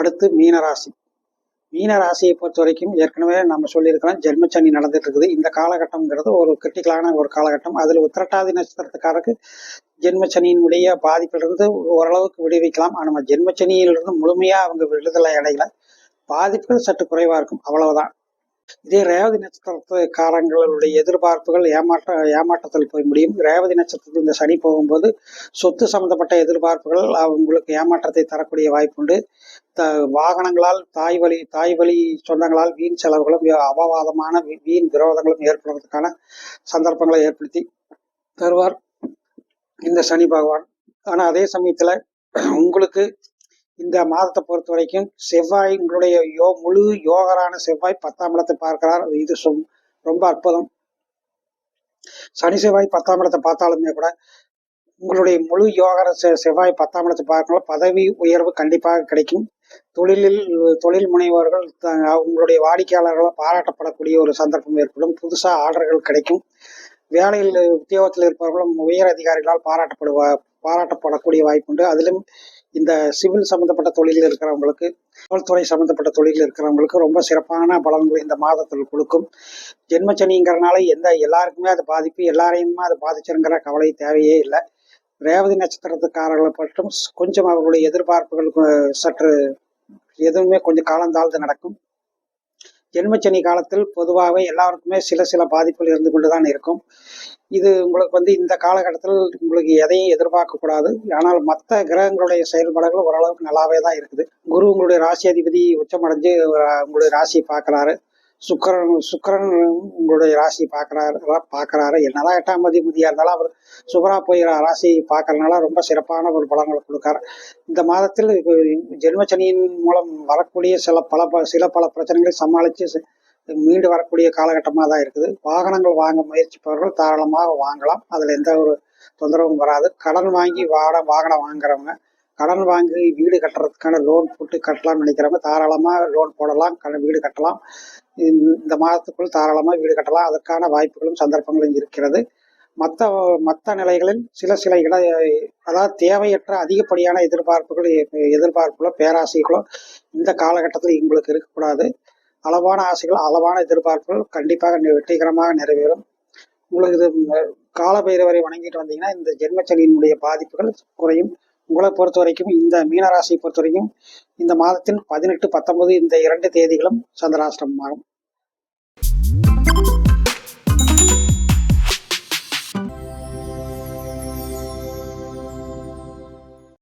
அடுத்து மீனராசி. மீனராசியை பொறுத்த வரைக்கும் ஏற்கனவே நம்ம சொல்லியிருக்கிறோம், ஜென்மச்சனி நடந்துட்டு இருக்குது. இந்த காலகட்டம்ங்கிறது ஒரு கிரிட்டிக்கலான ஒரு காலகட்டம். அதில் உத்திரட்டாதி நட்சத்திரத்துக்காரருக்கு ஜென்மச்சனியினுடைய பாதிப்பிலிருந்து ஓரளவுக்கு விடுவிக்கலாம். ஆனால் நம்ம ஜென்மச்சனியிலிருந்து முழுமையாக அவங்க விடுதலை அடையல. பாதிப்புகள் சற்று குறைவாக இருக்கும், அவ்வளவுதான். இதே ரேவதி நட்சத்திரக்காரங்களுடைய எதிர்பார்ப்புகள் ஏமாற்றத்தில் போய் முடியும். ரேவதி நட்சத்திரத்தில் இந்த சனி போகும்போது சொத்து சம்பந்தப்பட்ட எதிர்பார்ப்புகள் உங்களுக்கு ஏமாற்றத்தை தரக்கூடிய வாய்ப்புண்டு. வாகனங்களால் தாய் வழி சொந்தங்களால் வீண் செலவுகளும் அபவாதமான வீண் விரோதங்களும் ஏற்படுவதற்கான சந்தர்ப்பங்களை ஏற்படுத்தி தருவார் இந்த சனி பகவான். ஆனா அதே சமயத்துல உங்களுக்கு இந்த மாதத்தை பொறுத்த வரைக்கும் செவ்வாய் உங்களுடைய முழு யோகரான செவ்வாய் 10ஆம் இடத்தை பார்க்கிறார். இது ரொம்ப அற்புதம். சனி செவ்வாய் 10ஆம் இடத்தை பார்த்தாலுமே கூட உங்களுடைய முழு யோகர செவ்வாய் 10ஆம் இடத்தை பார்க்கணும். பதவி உயர்வு கண்டிப்பாக கிடைக்கும். தொழில் முனைவோர்கள் உங்களுடைய வாடிக்கையாளர்களால் பாராட்டப்படக்கூடிய ஒரு சந்தர்ப்பம் ஏற்படும். புதுசா ஆர்டர்கள் கிடைக்கும். வேலையில் உத்தியோகத்தில் இருப்பவர்களும் உயர் அதிகாரிகளால் பாராட்டப்படக்கூடிய வாய்ப்புண்டு. அதிலும் இந்த சிவில் சம்பந்தப்பட்ட தொழிலில் இருக்கிறவங்களுக்கு, காவல்துறை சம்பந்தப்பட்ட தொழிலில் இருக்கிறவங்களுக்கு ரொம்ப சிறப்பான பலன்கள் இந்த மாதத்தில் கொடுக்கும். ஜென்மச்சனிங்கிறனால எல்லாருக்குமே அது பாதிப்பு, எல்லாரையுமே அது பாதிச்சிருங்கிற கவலை தேவையே இல்லை. ரேவதி நட்சத்திரத்துக்காரர்களை பற்றும் கொஞ்சம் அவர்களுடைய எதிர்பார்ப்புகளுக்கு சற்று எதுவுமே கொஞ்சம் காலந்தாழ்ந்து நடக்கும். ஜென்மச்சனி காலத்தில் பொதுவாகவே எல்லாருக்குமே சில பாதிப்புகள் இருந்து கொண்டுதான் இருக்கும். இது உங்களுக்கு இந்த காலகட்டத்தில் உங்களுக்கு எதையும் எதிர்பார்க்க கூடாது. ஆனால் மற்ற கிரகங்களுடைய செயல்பாடுகள் ஓரளவுக்கு நல்லாவே தான் இருக்குது. குரு உங்களுடைய ராசி அதிபதி உச்சமடைஞ்சு உங்களுடைய ராசியை பார்க்கிறாரு. சுக்கரன் உங்களுடைய ராசியை பார்க்கறாரு. என்னதான் 8ஆம் அதிபதியா இருந்தாலும் அவர் சுபரா போய் ராசியை பார்க்கறதுனால ரொம்ப சிறப்பான ஒரு பலன்களை கொடுக்காரு. இந்த மாதத்தில் ஜென்மச்சனியின் மூலம் வரக்கூடிய சில பல பிரச்சனைகளை சமாளித்து மீண்டு வரக்கூடிய காலகட்டமாக தான் இருக்குது. வாகனங்கள் வாங்க முயற்சிப்பவர்கள் தாராளமாக வாங்கலாம். அதில் எந்த ஒரு தொந்தரவும் வராது. கடன் வாங்கி வாகனம் வாங்குறவங்க, கடன் வாங்கி வீடு கட்டுறதுக்கான லோன் போட்டு கட்டலாம்னு நினைக்கிறவங்க தாராளமாக லோன் போடலாம், வீடு கட்டலாம். இந்த மாதத்துக்குள் தாராளமாக வீடு கட்டலாம். அதற்கான வாய்ப்புகளும் சந்தர்ப்பங்களும் இருக்கிறது. மற்ற நிலைகளில் சில அதாவது தேவையற்ற அதிகப்படியான எதிர்பார்ப்புகளோ பேராசைகளோ இந்த காலகட்டத்தில் உங்களுக்கு இருக்கக்கூடாது. அளவான ஆசைகள், அளவான எதிர்பார்ப்புகள் கண்டிப்பாக வெற்றிகரமாக நிறைவேறும். உங்களுக்கு இது காலபைரவரை வணங்கிட்டு வந்தீங்கன்னா இந்த ஜென்மச்சனியினுடைய பாதிப்புகள் குறையும். உங்களை பொறுத்த வரைக்கும் இந்த மீனராசியை பொறுத்த வரைக்கும் இந்த மாதத்தின் 18, 19 இந்த 2 தேதிகளும் சந்திராஷ்டமம் ஆகும்.